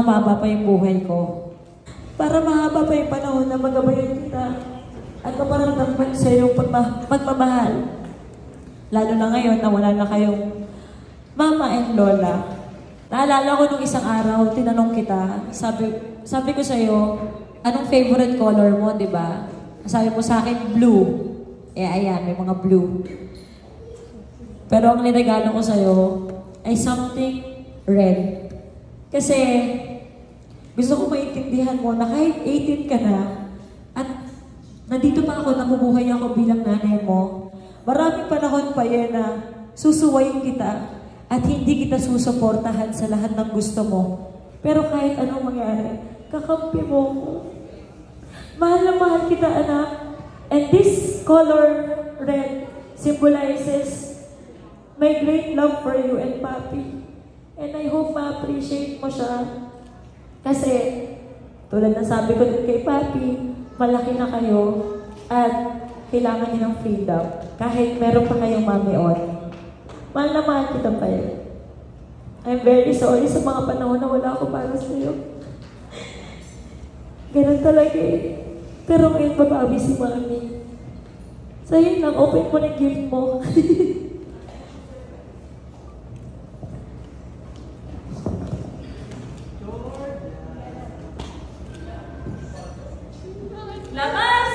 humaba pa yung buhay ko. Para mahaba pa yung panahon na magabayan kita at maparamdam ko sa iyong pagmamahal. Lalo na ngayon na wala na kayong mama and lola. Naalala ko nung isang araw, tinanong kita, sabi ko sa'yo, anong favorite color mo, di ba? Sabi mo sa akin, blue. Ayan, may mga blue. Pero ang niregalo ko sa'yo ay something red. Kasi gusto ko maintindihan mo na kahit 18 ka na at nandito pa ako, nabubuhay ako bilang nanay mo, maraming panahon pa yan na susuwayin kita at hindi kita susuportahan sa lahat ng gusto mo. Pero kahit anong mangyari, kakampi mo ko. Mahal na mahal kita, anak. And this color red symbolizes my great love for you and Papi. And I hope ma-appreciate mo siya. Kasi, tulad ng sabi ko din kay Papi, malaki na kayo at kailangan niyo ng freedom. Kahit meron pa kayong mami-on. Mahal na mahal kita pa yun. I'm very sorry sa mga panahon na wala ako para sa iyo. Ganun talaga eh. Pero ngayon babawi si Mami. Sa'yo lang, open mo na gift mo. Labas!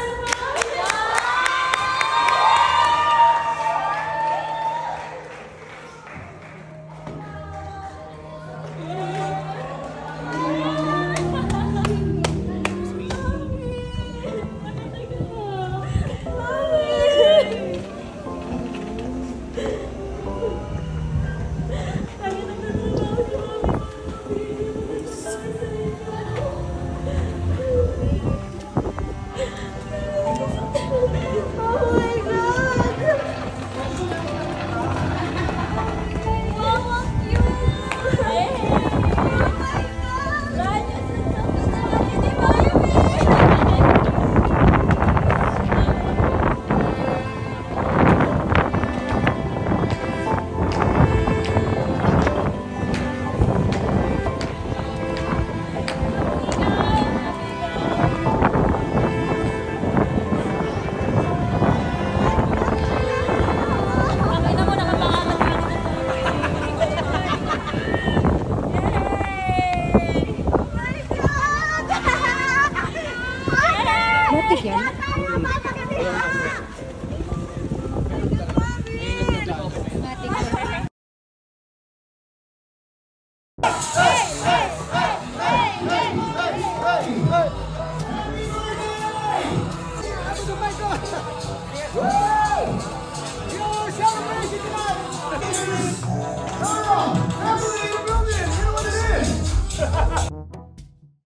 Woo!